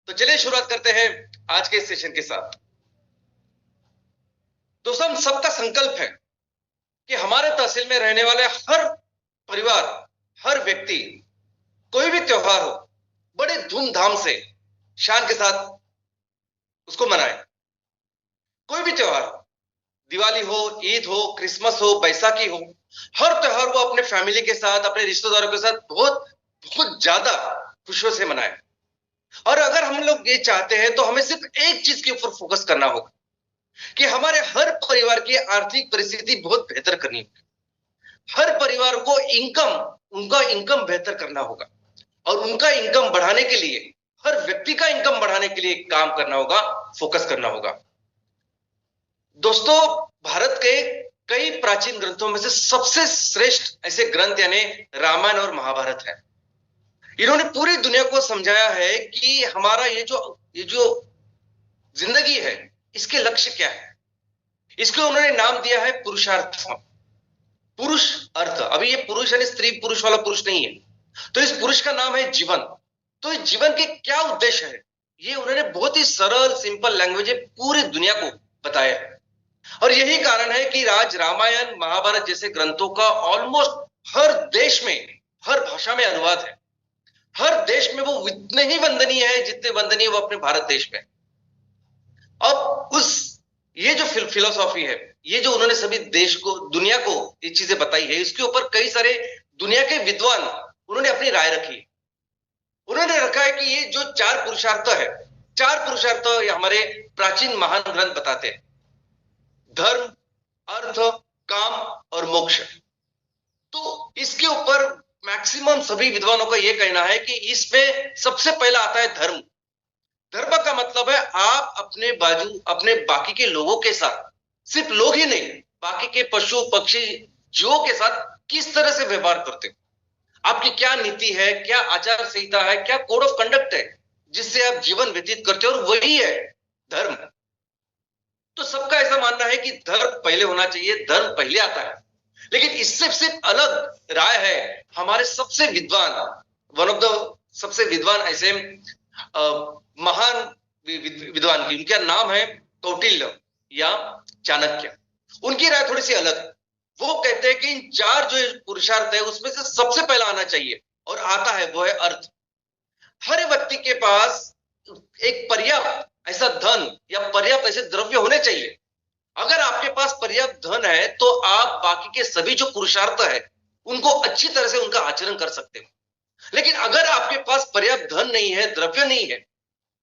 तो चलिए शुरुआत करते हैं आज के सेशन के साथ। दोस्तों, हम सबका संकल्प है कि हमारे तहसील में रहने वाले हर परिवार, हर व्यक्ति कोई भी त्योहार हो, बड़े धूमधाम से, शान के साथ उसको मनाए। कोई भी त्योहार हो, दिवाली हो, ईद हो, क्रिसमस हो, बैसाखी हो, हर त्योहार वो अपने फैमिली के साथ, अपने रिश्तेदारों के साथ बहुत बहुत ज्यादा खुशियों से मनाए। और अगर हम लोग ये चाहते हैं तो हमें सिर्फ एक चीज के ऊपर फोकस करना होगा कि हमारे हर परिवार की आर्थिक परिस्थिति बहुत बेहतर करनी होगी। हर परिवार को उनका इनकम बेहतर करना होगा और उनका इनकम बढ़ाने के लिए, हर व्यक्ति का इनकम बढ़ाने के लिए काम करना होगा, फोकस करना होगा। दोस्तों, भारत के कई प्राचीन ग्रंथों में से सबसे श्रेष्ठ ऐसे ग्रंथ यानी रामायण और महाभारत है। इन्होंने पूरी दुनिया को समझाया है कि हमारा ये जो जिंदगी है, इसके लक्ष्य क्या है। इसको उन्होंने नाम दिया है पुरुषार्थ, पुरुष अर्थ। अभी ये पुरुष यानी स्त्री पुरुष वाला पुरुष नहीं है, तो इस पुरुष का नाम है जीवन। तो इस जीवन के क्या उद्देश्य है, ये उन्होंने बहुत ही सरल सिंपल लैंग्वेज में पूरी दुनिया को बताया है। और यही कारण है कि रामायण महाभारत जैसे ग्रंथों का ऑलमोस्ट हर देश में, हर भाषा में अनुवाद है। हर देश में वो इतने ही वंदनीय है जितने वंदनीय वो अपने भारत देश में। अब ये जो फिलोसॉफी है, ये जो उन्होंने सभी देश को, दुनिया को ये चीजें बताई है, इसके ऊपर कई सारे दुनिया के विद्वान उन्होंने अपनी राय रखी। उन्होंने रखा है कि ये जो चार पुरुषार्थ है, चार पुरुषार्थ हमारे प्राचीन महान ग्रंथ बताते हैं: धर्म, अर्थ, काम और मोक्ष। तो इसके ऊपर मैक्सिमम सभी विद्वानों का यह कहना है कि इसमें सबसे पहला आता है धर्म। धर्म का मतलब है आप अपने बाकी के लोगों के साथ, सिर्फ लोग ही नहीं, बाकी के पशु पक्षी जीवों के साथ किस तरह से व्यवहार करते हो। आपकी क्या नीति है, क्या आचार संहिता है, क्या कोड ऑफ कंडक्ट है जिससे आप जीवन व्यतीत करते हो, और वही है धर्म। तो सबका ऐसा मानना है कि धर्म पहले होना चाहिए, धर्म पहले आता है। लेकिन इससे सिर्फ अलग राय है हमारे सबसे विद्वान, वन ऑफ द सबसे विद्वान ऐसे महान विद्वान की, उनका नाम है कौटिल्य या चाणक्य। उनकी राय थोड़ी सी अलग है। वो कहते हैं कि इन चार जो पुरुषार्थ है उसमें से सबसे पहला आना चाहिए और आता है वो है अर्थ। हर व्यक्ति के पास एक पर्याप्त ऐसा धन या पर्याप्त ऐसे द्रव्य होने चाहिए। अगर आपके पास पर्याप्त धन है तो आप बाकी के सभी जो पुरुषार्थ है उनको अच्छी तरह से उनका आचरण कर सकते हो। लेकिन अगर आपके पास पर्याप्त धन नहीं है, द्रव्य नहीं है,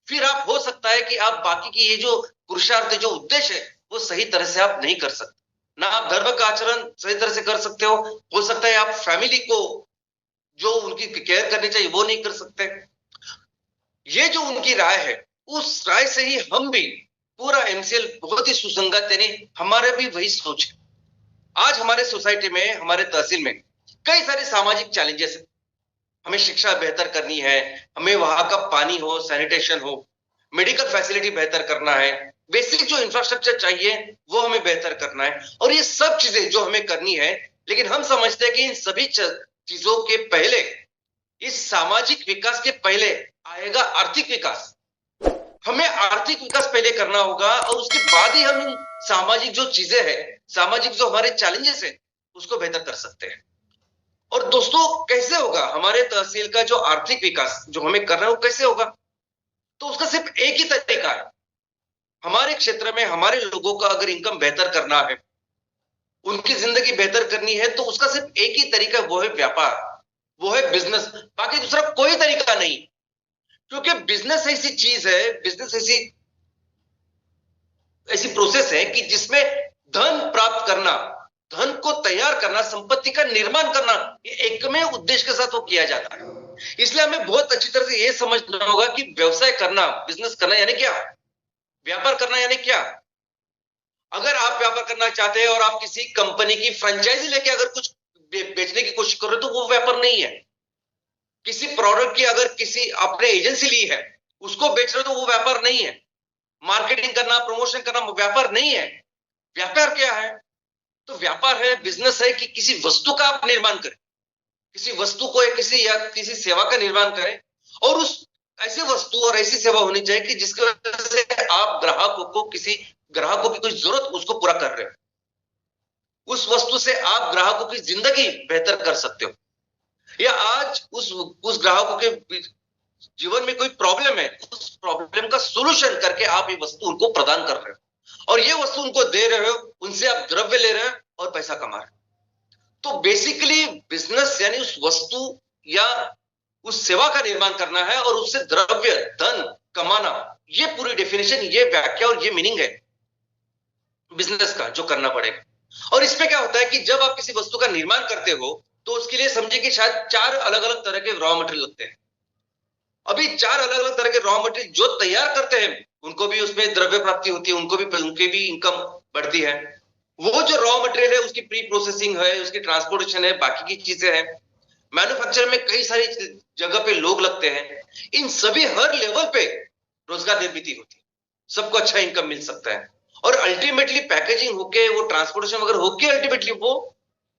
फिर आप हो सकता है कि आप बाकी की ये जो पुरुषार्थ, जो उद्देश्य है, वो सही तरह से आप नहीं कर सकते। ना आप धर्म का आचरण सही तरह से कर सकते हो सकता है आप फैमिली को जो उनकी केयर करनी चाहिए वो नहीं कर सकते। ये जो उनकी राय है, उस राय से ही हम भी पूरा एमसीएल बहुत ही सुसंगत, यानी हमारे भी वही सोच है। आज हमारे सोसाइटी में, हमारे तहसील में कई सारे सामाजिक चैलेंजेस है। हमें शिक्षा बेहतर करनी है, हमें वहां का पानी हो, सैनिटेशन हो, मेडिकल फैसिलिटी बेहतर करना है, बेसिक जो इंफ्रास्ट्रक्चर चाहिए वो हमें बेहतर करना है। और ये सब चीजें जो हमें करनी है, लेकिन हम समझते हैं कि इन सभी चीजों के पहले, इस सामाजिक विकास के पहले आएगा आर्थिक विकास। हमें आर्थिक विकास पहले करना होगा और उसके बाद ही हम इन सामाजिक जो चीजें हैं, सामाजिक जो हमारे चैलेंजेस हैं, उसको बेहतर कर सकते हैं। और दोस्तों, कैसे होगा हमारे तहसील का जो आर्थिक विकास जो हमें करना है वो कैसे होगा? तो उसका सिर्फ एक ही तरीका है। हमारे क्षेत्र में हमारे लोगों का अगर इनकम बेहतर करना है, उनकी जिंदगी बेहतर करनी है, तो उसका सिर्फ एक ही तरीका, वो है व्यापार, वो है बिजनेस। बाकी दूसरा कोई तरीका नहीं। क्योंकि बिजनेस ऐसी चीज है, बिजनेस ऐसी ऐसी प्रोसेस है कि जिसमें धन प्राप्त करना, धन को तैयार करना, संपत्ति का निर्माण करना, ये एकमेव उद्देश्य के साथ वो किया जाता है। इसलिए हमें बहुत अच्छी तरह से ये समझना होगा कि व्यवसाय करना, बिजनेस करना यानी क्या, व्यापार करना यानी क्या। अगर आप व्यापार करना चाहते हैं और आप किसी कंपनी की फ्रेंचाइजी लेके अगर कुछ बेचने की कोशिश कर रहे हो तो वो व्यापार नहीं है। किसी प्रोडक्ट की अगर किसी आपने एजेंसी ली है, उसको बेच रहे हो तो वो व्यापार नहीं है। मार्केटिंग करना, प्रमोशन करना व्यापार नहीं है। व्यापार क्या है? तो व्यापार है, बिजनेस है कि किसी वस्तु का आप निर्माण करें, किसी वस्तु को या किसी सेवा का निर्माण करें और उस ऐसी वस्तु और ऐसी सेवा होनी चाहिए कि जिसकी वजह से आप ग्राहकों की कोई जरूरत उसको पूरा कर रहे हो, उस वस्तु से आप ग्राहकों की जिंदगी बेहतर कर सकते हो, या आज उस ग्राहकों के जीवन में कोई प्रॉब्लम है, उस प्रॉब्लम का सोल्यूशन करके आप ये वस्तु उनको प्रदान कर रहे हो और ये वस्तु उनको दे रहे हो, उनसे आप द्रव्य ले रहे हो और पैसा कमा रहे हो। तो बेसिकली बिजनेस यानी उस वस्तु या उस सेवा का निर्माण करना है और उससे द्रव्य धन कमाना, ये पूरी डेफिनेशन, ये व्याख्या और ये मीनिंग है बिजनेस का जो करना पड़ेगा। और इसमें क्या होता है कि जब आप किसी वस्तु का निर्माण करते हो तो उसके लिए समझिए कि शायद 4 अलग अलग तरह के रॉ मटेरियल लगते हैं। अभी 4 अलग अलग तरह के रॉ मटेरियल जो तैयार करते हैं उनको भी उसमें द्रव्य प्राप्ति होती है, उनकी भी इनकम बढ़ती है। वो जो रॉ मटेरियल है उसकी प्री प्रोसेसिंग है, उसकी ट्रांसपोर्टेशन है, बाकी की चीजें हैं, मैन्युफैक्चर में कई सारी जगह पे लोग लगते हैं, इन सभी हर लेवल पे रोजगार निर्मित होती है, सबको अच्छा इनकम मिल सकता है और अल्टीमेटली पैकेजिंग होके वो ट्रांसपोर्टेशन वगैरह होके अल्टीमेटली वो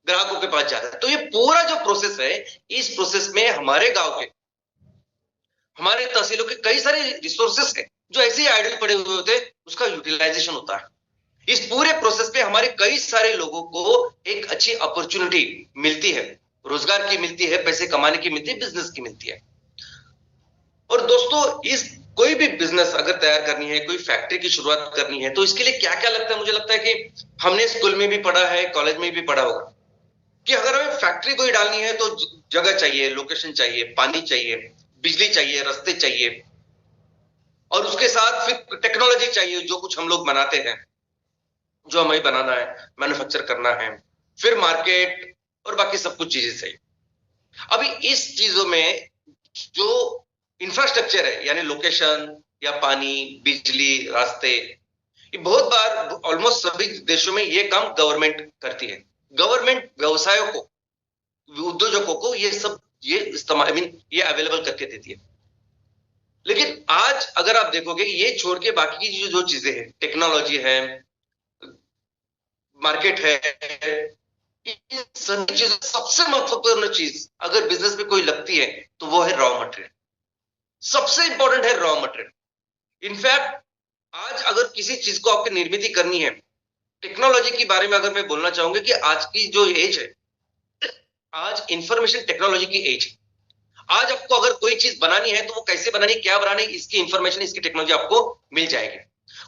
ग्राहकों के पास जाता है। तो ये पूरा जो प्रोसेस है, इस प्रोसेस में हमारे गांव के, हमारे तहसीलों के कई सारे रिसोर्सेस है जो ऐसे ही आइडल पड़े हुए होते हैं, उसका यूटिलाइजेशन होता है। इस पूरे प्रोसेस पे हमारे कई सारे लोगों को एक अच्छी अपॉर्चुनिटी मिलती है, रोजगार की मिलती है, पैसे कमाने की मिलती है, बिजनेस की मिलती है। और दोस्तों इस कोई भी बिजनेस अगर तैयार करनी है, कोई फैक्ट्री की शुरुआत करनी है, तो इसके लिए क्या क्या लगता है, मुझे लगता है कि हमने स्कूल में भी पढ़ा है, कॉलेज में भी पढ़ा होगा कि अगर हमें फैक्ट्री कोई डालनी है तो जगह चाहिए, लोकेशन चाहिए, पानी चाहिए, बिजली चाहिए, रास्ते चाहिए और उसके साथ फिर टेक्नोलॉजी चाहिए, जो कुछ हम लोग बनाते हैं, जो हमें बनाना है, मैन्युफैक्चर करना है, फिर मार्केट और बाकी सब कुछ चीजें चाहिए। अभी इस चीजों में जो इंफ्रास्ट्रक्चर है यानी लोकेशन या पानी, बिजली, रास्ते, ये बहुत बार ऑलमोस्ट सभी देशों में ये काम गवर्नमेंट करती है। गवर्नमेंट व्यवसायों को, उद्योजकों को ये इस्तेमाल ये अवेलेबल करके देती है। लेकिन आज अगर आप देखोगे ये छोड़ के बाकी की जो चीजें हैं, टेक्नोलॉजी है, मार्केट है, इन सभी चीजों सबसे महत्वपूर्ण चीज अगर बिजनेस में कोई लगती है तो वो है रॉ मटेरियल। सबसे इंपॉर्टेंट है रॉ मटेरियल। इनफैक्ट आज अगर किसी चीज को आपकी निर्मित करनी है, टेक्नोलॉजी के बारे में अगर मैं बोलना चाहूंगा कि आज की जो एज है, आज इंफॉर्मेशन टेक्नोलॉजी की एज है। आज आपको अगर कोई चीज बनानी है तो वो कैसे बनानी, क्या बनानी, इसकी इंफॉर्मेशन, इसकी टेक्नोलॉजी आपको मिल जाएगी।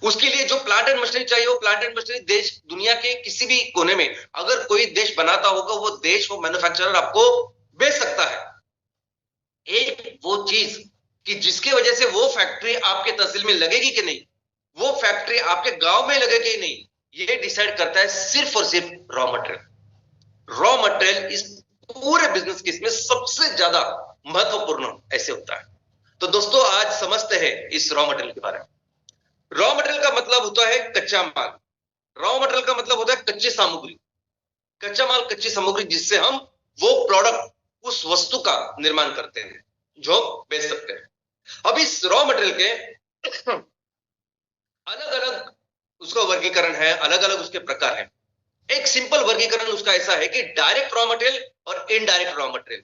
उसके लिए जो प्लांट एंड मशीनरी चाहिए, वो प्लांट एंड मशीनरी देश दुनिया के किसी भी कोने में अगर कोई देश बनाता होगा, वो देश, वो मैन्युफैक्चरर आपको बेच सकता है। एक वो चीज कि जिसकी वजह से वो फैक्ट्री आपके तहसील में लगेगी कि नहीं, वो फैक्ट्री आपके गांव में लगेगी कि नहीं, ये डिसाइड करता है सिर्फ और सिर्फ रॉ मटेरियल। रॉ मटेरियल इस पूरे बिजनेस के इसमें सबसे ज्यादा महत्वपूर्ण ऐसे होता है। तो दोस्तों आज समझते हैं इस रॉ मटेरियल के बारे में। रॉ मटेरियल का मतलब होता है कच्चा माल। रॉ मटेरियल का मतलब होता है कच्ची सामग्री, कच्चा माल, कच्ची सामग्री जिससे हम वो प्रोडक्ट, उस वस्तु का निर्माण करते हैं जो बेच सकते हैं। अब इस रॉ मटेरियल के अलग अलग उसका वर्गीकरण है, अलग अलग उसके प्रकार है। एक सिंपल वर्गीकरण उसका ऐसा है कि डायरेक्ट रॉ मटेरियल और indirect raw material.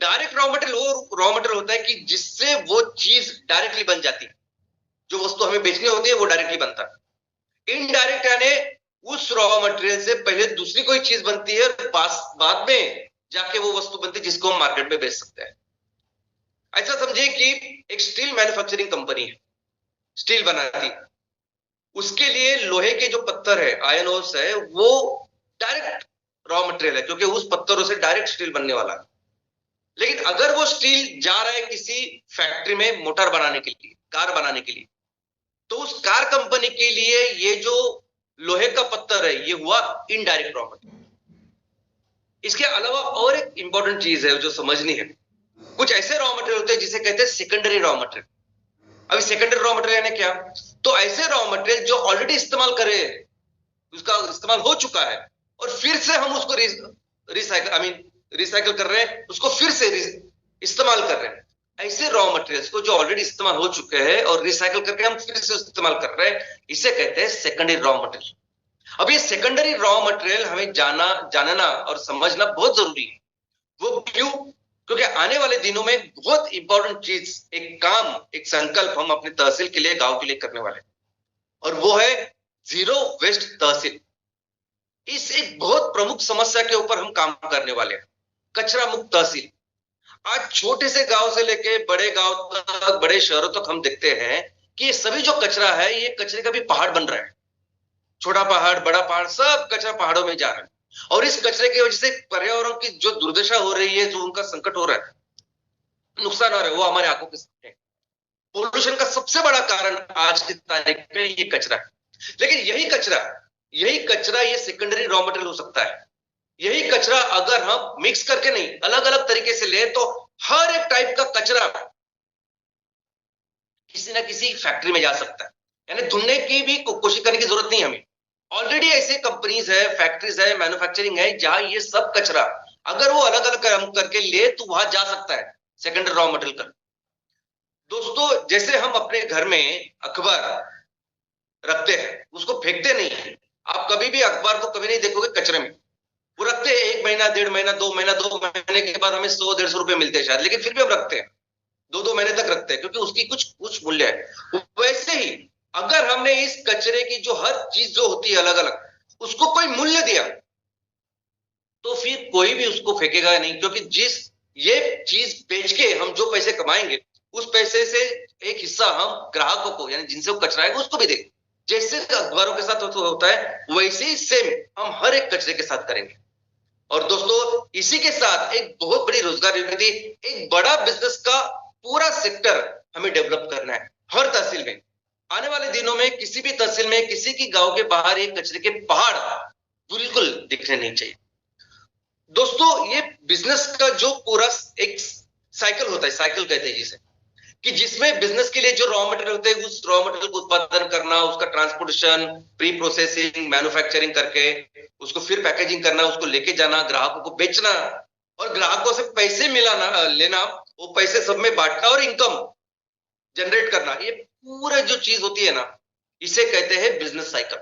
Direct raw material वो रॉ मटेरियल होता है कि जिससे वो चीज डायरेक्टली बन जाती है, जो वस्तु हमें बेचनी होती है वो डायरेक्टली बनता है। इनडायरेक्ट यानी उस रॉ मटेरियल से पहले दूसरी कोई चीज बनती है और बाद में जाके वो वस्तु बनती है जिसको हम मार्केट में बेच सकते हैं। ऐसा समझिए कि एक स्टील मैन्युफैक्चरिंग कंपनी है, स्टील बनाती है, उसके लिए लोहे के जो पत्थर है, आयरन ओर्स है, वो डायरेक्ट रॉ मटेरियल है क्योंकि उस पत्थरों से डायरेक्ट स्टील बनने वाला है। लेकिन अगर वो स्टील जा रहा है किसी फैक्ट्री में मोटर बनाने के लिए, कार बनाने के लिए, तो उस कार कंपनी के लिए ये जो लोहे का पत्थर है ये हुआ इनडायरेक्ट रॉ मटेरियल। इसके अलावा और एक इंपॉर्टेंट चीज है जो समझनी है। कुछ ऐसे रॉ मटेरियल होते हैं जिसे कहते हैं सेकेंडरी रॉ मटेरियल। अभी सेकेंडरी रॉ मटेरियल यानी क्या? तो ऐसे रॉ मटेरियल जो ऑलरेडी इस्तेमाल करे, उसका इस्तेमाल हो चुका है और फिर से हम उसको रिसाइकल कर रहे हैं, उसको फिर से इस्तेमाल कर रहे हैं। ऐसे रॉ मटेरियल्स को जो ऑलरेडी इस्तेमाल हो चुके हैं और रिसाइकल करके हम फिर से इस्तेमाल कर रहे हैं, इसे कहते हैं सेकेंडरी रॉ मटेरियल। अब ये सेकेंडरी रॉ मटेरियल हमें जानना और समझना बहुत जरूरी है। वो क्यों? क्योंकि आने वाले दिनों में बहुत इंपॉर्टेंट चीज, एक काम, एक संकल्प हम अपने तहसील के लिए, गांव के लिए करने वाले हैं, और वो है जीरो वेस्ट तहसील। इस एक बहुत प्रमुख समस्या के ऊपर हम काम करने वाले हैं, कचरा मुक्त तहसील। आज छोटे से गांव से लेके बड़े गांव तक, बड़े शहरों तक हम देखते हैं कि ये सभी जो कचरा है, ये कचरे का भी पहाड़ बन रहा है। छोटा पहाड़, बड़ा पहाड़, सब कचरा पहाड़ों में जा रहा है, और इस कचरे की वजह से पर्यावरण की जो दुर्दशा हो रही है, जो उनका संकट हो रहा है, नुकसान हो रहा है, वो हमारे आंखों के सामने। पोल्यूशन का सबसे बड़ा कारण आज की तारीख में ये कचरा है। लेकिन यही कचरा ये सेकेंडरी रॉ मटेरियल हो सकता है। यही कचरा अगर हम मिक्स करके नहीं, अलग अलग तरीके से ले, तो हर एक टाइप का कचरा किसी ना किसी फैक्ट्री में जा सकता है। यानी ढूंढने की भी कोशिश करने की जरूरत नहीं हमें। ऑलरेडी ऐसे कंपनीज है, फैक्ट्रीज है, मैन्युफैक्चरिंग है, जहां ये सब कचरा अगर वो अलग अलग काम करके ले, तो वहां जा सकता है सेकेंडरी रॉ मटेरियल का। दोस्तों, जैसे हम अपने घर में अखबार रखते हैं, उसको फेंकते नहीं है। आप कभी भी अखबार को कभी नहीं देखोगे कचरे में, वो रखते हैं 1 महीना, 1.5 महीना, 2 महीना, 2 महीने के बाद हमें 100-150 रुपए मिलते हैं शायद, लेकिन फिर भी हम रखते हैं, 2-2 महीने तक रखते हैं, क्योंकि उसकी कुछ मूल्य है। वैसे ही अगर हमने इस कचरे की जो हर चीज जो होती है अलग अलग, उसको कोई मूल्य दिया, तो फिर कोई भी उसको फेंकेगा नहीं, क्योंकि जिस ये चीज बेच के हम जो पैसे कमाएंगे, उस पैसे से एक हिस्सा हम ग्राहकों को, यानी जिनसे वो कचरा है, उसको भी देंगे। जैसे अखबारों के साथ होता है, वैसे ही सेम हम हर एक कचरे के साथ करेंगे। और दोस्तों, इसी के साथ एक बहुत बड़ी रोजगार निर्मित, एक बड़ा बिजनेस का पूरा सेक्टर हमें डेवलप करना है हर तहसील में। आने वाले दिनों में किसी भी तहसील में, किसी की गांव के बाहर एक कचरे के पहाड़ बिल्कुल दिखने नहीं चाहिए। दोस्तों, ये बिजनेस का जो पूरा एक साइकिल होता है, साइकिल कहते हैं जिसे, कि जिसमें बिजनेस के लिए जो रॉ मटेरियल होते हैं, उस रॉ मटेरियल को उत्पादन करना, उसका ट्रांसपोर्टेशन, प्री प्रोसेसिंग, मैन्युफैक्चरिंग करके उसको फिर पैकेजिंग करना, उसको लेके जाना, ग्राहकों को बेचना, और ग्राहकों से पैसे मिलाना, लेना, वो पैसे सब में बांटना और इनकम जनरेट करना, ये पूरा जो चीज होती है ना, इसे कहते हैं बिजनेस साइकिल।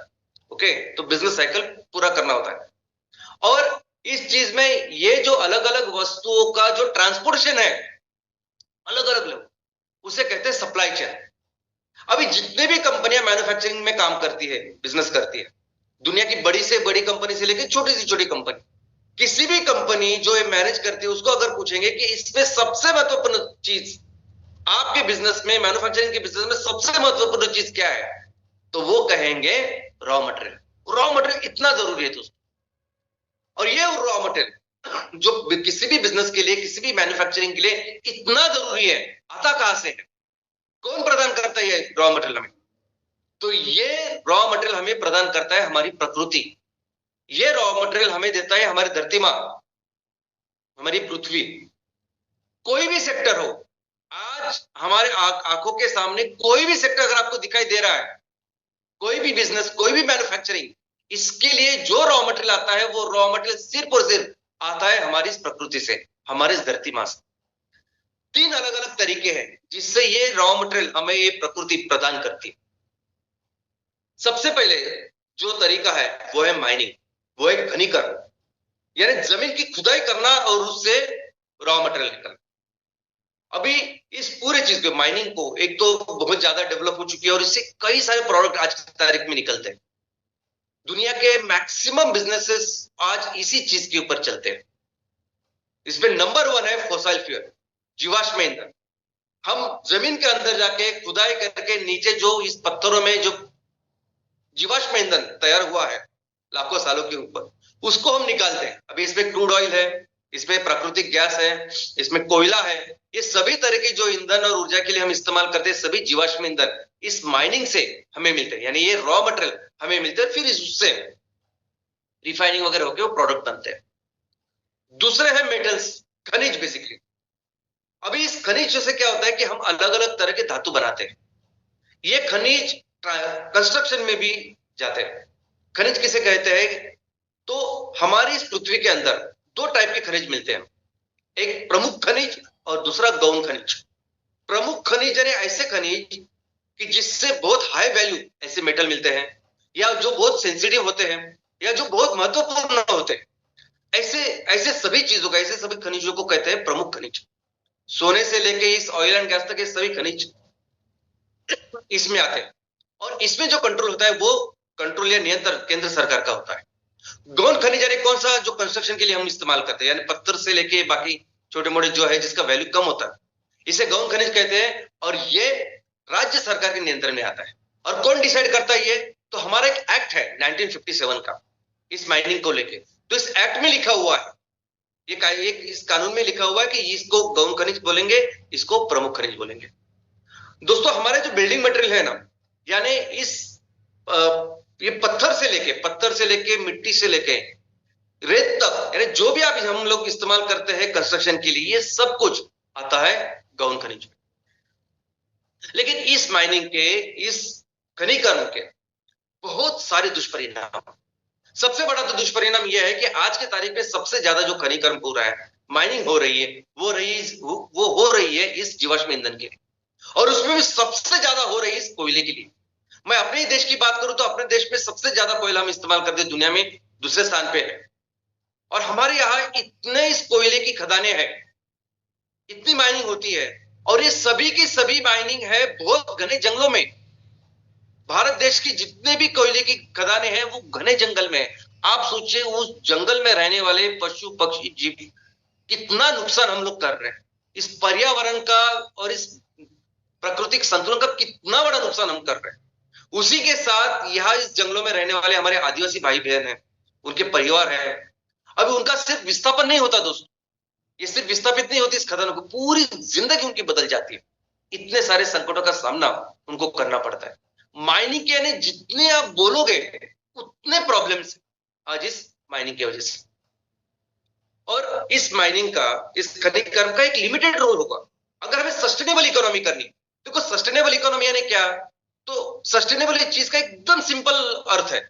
ओके, तो बिजनेस साइकिल पूरा करना होता है। और इस चीज में ये जो अलग अलग वस्तुओं का जो ट्रांसपोर्टेशन है, अलग अलग लोग, उसे कहते हैं सप्लाई चेन। अभी जितने भी कंपनियां मैन्युफैक्चरिंग में काम करती है, बिजनेस करती है, दुनिया की बड़ी से बड़ी कंपनी से लेकर छोटी से छोटी कंपनी, किसी भी कंपनी जो ये मैनेज करती है, उसको अगर पूछेंगे कि इसमें सबसे महत्वपूर्ण चीज आपके बिजनेस में, मैन्युफैक्चरिंग के बिजनेस में सबसे महत्वपूर्ण चीज क्या है, तो वो कहेंगे रॉ मटेरियल। रॉ मटेरियल इतना जरूरी है दोस्तों। और ये रॉ मटेरियल जो किसी भी बिजनेस के लिए, किसी भी मैन्युफैक्चरिंग के लिए इतना जरूरी है, आता कहां से है? कौन प्रदान करता है ये रॉ मटेरियल हमें? तो ये रॉ मटेरियल हमें प्रदान करता है हमारी प्रकृति। ये रॉ मटेरियल हमें देता है हमारी धरती मां, हमारी पृथ्वी। कोई भी सेक्टर हो, आज हमारे आंखों के सामने कोई भी सेक्टर अगर आपको दिखाई दे रहा है, कोई भी बिजनेस, कोई भी मैन्युफैक्चरिंग, इसके लिए जो रॉ मटेरियल आता है, वो रॉ मटेरियल सिर्फ और सिर्फ आता है हमारी इस प्रकृति से, हमारे इस धरती मां से। 3 अलग अलग तरीके हैं जिससे ये रॉ मटेरियल हमें ये प्रकृति प्रदान करती है। सबसे पहले जो तरीका है वो है माइनिंग, वो है खनिकरण, यानी जमीन की खुदाई करना और उससे रॉ मटेरियल निकालना। अभी इस पूरे चीज को, माइनिंग को, एक तो बहुत ज्यादा डेवलप हो चुकी है, और इससे कई सारे प्रोडक्ट आज की तारीख में निकलते हैं। दुनिया के मैक्सिमम बिजनेसेस आज इसी चीज के ऊपर चलते हैं। इसमें नंबर 1 है फॉसिल फ्यूल, जीवाश्म ईंधन। हम जमीन के अंदर जाके खुदाई करके नीचे जो इस पत्थरों में जो जीवाश्म ईंधन तैयार हुआ है लाखों सालों के ऊपर, उसको हम निकालते हैं। अभी इसमें क्रूड ऑयल है, इसमें प्राकृतिक गैस है, इसमें कोयला है। ये सभी तरह के जो ईंधन और ऊर्जा के लिए हम इस्तेमाल करते हैं, सभी जीवाश्म ईंधन इस माइनिंग से हमें मिलते हैं, यानी ये रॉ मटेरियल हमें मिलते हैं। फिर उससे रिफाइनिंग वगैरह होकर वो प्रोडक्ट बनते हैं। दूसरे है मेटल्स, खनिज बेसिकली। अभी इस खनिज से क्या होता है कि हम अलग अलग तरह के धातु बनाते हैं। ये खनिज कंस्ट्रक्शन में भी जाते हैं। खनिज किसे कहते हैं? तो हमारी इस पृथ्वी के अंदर 2 टाइप के खनिज मिलते हैं, एक प्रमुख खनिज और दूसरा गौण खनिज। प्रमुख खनिज यानी ऐसे खनिज कि जिससे बहुत हाई वैल्यू ऐसे मेटल मिलते हैं, या जो बहुत सेंसिटिव होते हैं, या जो बहुत महत्वपूर्ण होते हैं। ऐसे ऐसे सभी चीजों का, ऐसे सभी खनिजों को कहते हैं प्रमुख खनिज। सोने से लेके इस ऑयल एंड गैस तक ये सभी खनिज इसमें आते हैं। और इसमें जो कंट्रोल होता है वो कंट्रोल या नियंत्रण केंद्र सरकार का होता है। गौण खनिज यानी कौन सा, जो कंस्ट्रक्शन के लिए हम इस्तेमाल करते हैं, यानी पत्थर से लेके बाकी छोटे मोटे जो है जिसका वैल्यू कम होता है, इसे गौण खनिज कहते हैं। और ये राज्य सरकार के नियंत्रण में आता है। और कौन डिसाइड करता है ये? तो हमारा एक एक्ट है 1957 का इस माइनिंग को लेके। तो इस एक्ट में लिखा हुआ है, इस कानून में लिखा हुआ है कि इसको गौण खनिज बोलेंगे, इसको प्रमुख खनिज बोलेंगे। दोस्तों हमारे जो बिल्डिंग मटेरियल है ना, यानी इस ये पत्थर से लेके मिट्टी से लेके रेत तक, यानी जो भी आप हम लोग इस्तेमाल करते हैं कंस्ट्रक्शन के लिए, ये सब कुछ आता है गौण खनिज में। लेकिन इस माइनिंग के, इस खनिकर्म के बहुत सारे दुष्परिणाम। सबसे बड़ा तो दुष्परिणाम यह है कि आज के तारीख में सबसे ज्यादा जो खनिकर्म हो रहा है, माइनिंग हो रही है, वो हो रही है इस जीवाश्म ईंधन के लिए। और उसमें भी सबसे ज्यादा हो रही है इस कोयले के लिए। मैं अपने ही देश की बात करूं तो अपने देश में सबसे ज्यादा कोयला हम इस्तेमाल करते हैं, दुनिया में दूसरे स्थान पे है। और हमारे यहाँ इतने इस कोयले की खदानें हैं, इतनी माइनिंग होती है, और ये सभी की सभी माइनिंग है बहुत घने जंगलों में। भारत देश की जितने भी कोयले की खदानें हैं वो घने जंगल में है। आप सोचिए उस जंगल में रहने वाले पशु पक्षी जीव कितना नुकसान हम लोग कर रहे हैं, इस पर्यावरण का और इस प्राकृतिक संतुलन का कितना बड़ा नुकसान हम कर रहे हैं। उसी के साथ यहाँ इस जंगलों में रहने वाले हमारे आदिवासी भाई बहन हैं, उनके परिवार है, अभी उनका सिर्फ विस्थापन नहीं होता दोस्तों, ये सिर्फ विस्थापित नहीं होती इस खदानों को, पूरी जिंदगी उनकी बदल जाती है। इतने सारे संकटों का सामना उनको करना पड़ता है। माइनिंग के यानी जितने आप बोलोगे उतने प्रॉब्लम्स आज इस माइनिंग की वजह से। और इस माइनिंग का, इस खनिकर्म का एक लिमिटेड रोल होगा अगर हमें सस्टेनेबल इकोनॉमी करनी। देखो सस्टेनेबल इकोनॉमी यानी क्या? तो सस्टेनेबल चीज का एकदम सिंपल अर्थ है,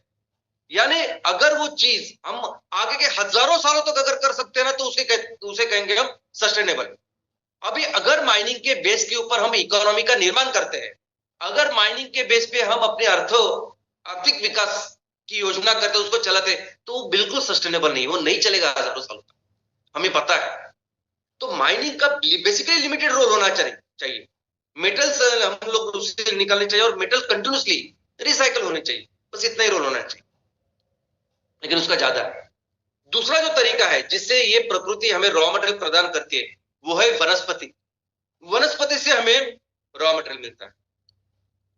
यानी अगर वो चीज हम आगे के हजारों सालों तक अगर कर सकते हैं ना, तो उसे कहेंगे हम सस्टेनेबल। अभी अगर माइनिंग के बेस के ऊपर हम इकोनॉमी का निर्माण करते हैं, अगर माइनिंग के बेस पे हम अपने आर्थिक विकास की योजना करते, उसको चलाते, तो वो बिल्कुल सस्टेनेबल नहीं, वो नहीं चलेगा हजारों सालों तक, हमें पता है। तो माइनिंग का बेसिकली लिमिटेड रोल होना चाहिए। मेटल्स हम लोग उससे निकालने चाहिए और मेटल कंटिन्यूसली रिसाइकल होने चाहिए, बस इतना ही रोल होना चाहिए, लेकिन उसका ज्यादा है। दूसरा जो तरीका है जिससे ये प्रकृति हमें रॉ मटेरियल प्रदान करती है, वो है वनस्पति। वनस्पति से हमें रॉ मटेरियल मिलता है।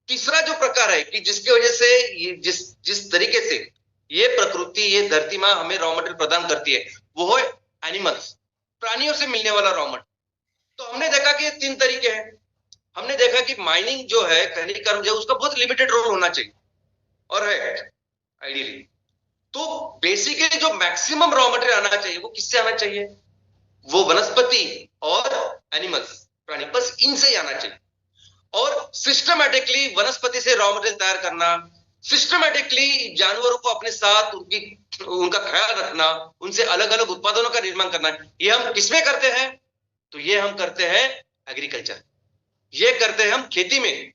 तीसरा जो प्रकार है कि जिसकी वजह से ये जिस तरीके से ये प्रकृति, ये धरती माँ हमें रॉ मटेरियल प्रदान करती है, वो है एनिमल्स, प्राणियों से मिलने वाला रॉ मटेरियल। तो हमने देखा कि ये तीन तरीके हैं। हमने देखा कि माइनिंग जो है, खनिकर्म जो है, उसका बहुत लिमिटेड रोल होना चाहिए और है आइडियली। तो बेसिकली जो मैक्सिमम रॉ मटेरियल आना चाहिए वो किससे आना चाहिए? वो वनस्पति और एनिमल्स, प्राणी, बस इनसे ही आना चाहिए। और सिस्टमैटिकली वनस्पति से रॉ मटेरियल तैयार करना, सिस्टमैटिकली जानवरों को अपने साथ उनका ख्याल रखना, उनसे अलग अलग उत्पादनों का निर्माण करना, ये हम किसमें करते हैं? तो ये हम करते हैं एग्रीकल्चर, ये करते हैं हम खेती में।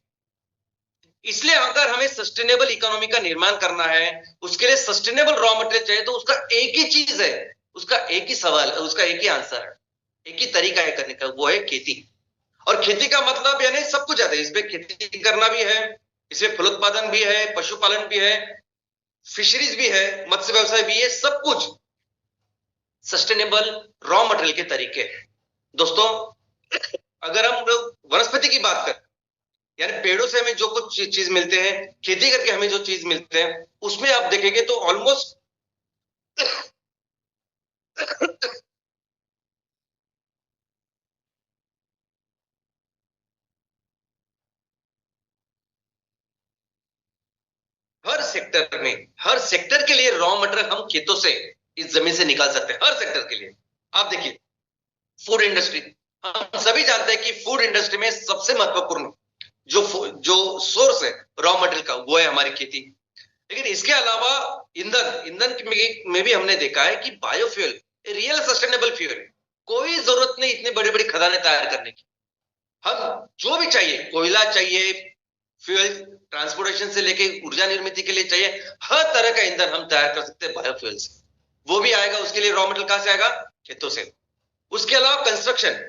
इसलिए अगर हमें सस्टेनेबल इकोनॉमी का निर्माण करना है, उसके लिए सस्टेनेबल रॉ मटेरियल चाहिए, तो उसका एक ही चीज है, उसका एक ही सवाल है, उसका एक ही आंसर है, एक ही तरीका है करने का, वो है खेती। और खेती का मतलब यानी सब कुछ आता है इसमें, खेती करना भी है, इसमें फलोत्पादन भी है, पशुपालन भी है, फिशरीज भी है, मत्स्य व्यवसाय भी है, सब कुछ सस्टेनेबल रॉ मटेरियल के तरीके हैं। दोस्तों अगर हम लोग वनस्पति की बात करें, यानी पेड़ों से हमें जो कुछ चीज मिलते हैं, खेती करके हमें जो चीज मिलते हैं, उसमें आप देखेंगे तो ऑलमोस्ट हर सेक्टर के लिए रॉ मटेरियल हम खेतों से, इस जमीन से निकाल सकते हैं, हर सेक्टर के लिए। आप देखिए फूड इंडस्ट्री, हम सभी जानते हैं कि फूड इंडस्ट्री में सबसे महत्वपूर्ण जो सोर्स है रॉ मटेरियल का, वो है हमारी खेती। लेकिन इसके अलावा ईंधन में भी हमने देखा है कि बायोफ्यूल रियल सस्टेनेबल फ्यूल है। कोई जरूरत नहीं इतने बड़े बड़ी खदानें तैयार करने की। हम जो भी चाहिए, कोयला चाहिए, फ्यूल ट्रांसपोर्टेशन से लेके ऊर्जा निर्मित के लिए चाहिए, हर तरह का ईंधन हम तैयार कर सकते हैं बायोफ्यूल से। वो भी आएगा, उसके लिए रॉ मटेरियल कहां से आएगा? खेतों से। उसके अलावा कंस्ट्रक्शन,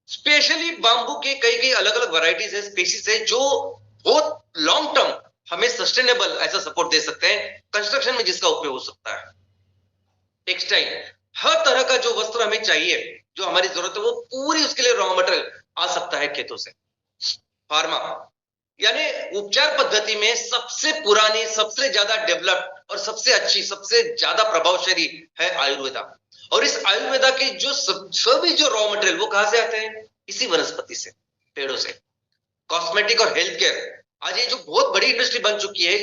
स्पेशली बांबू के कई कई अलग अलग वैरायटीज है, स्पीसीज है, जो बहुत लॉन्ग टर्म हमें सस्टेनेबल ऐसा सपोर्ट दे सकते हैं, कंस्ट्रक्शन में जिसका उपयोग हो सकता है। टेक्सटाइल, हर तरह का जो वस्त्र हमें चाहिए, जो हमारी जरूरत है, वो पूरी उसके लिए रॉ मटेरियल आ सकता है खेतों से। फार्मा, यानी उपचार पद्धति में सबसे पुरानी, सबसे ज्यादा डेवलप्ड और सबसे अच्छी, सबसे ज्यादा प्रभावशाली है आयुर्वेदा। और इस आयुर्वेदा के जो सभी जो रॉ मटेरियल वो कहां से आते हैं? इसी वनस्पति से, पेड़ों से। कॉस्मेटिक और हेल्थ केयर, आज ये जो बहुत बड़ी इंडस्ट्री बन चुकी है,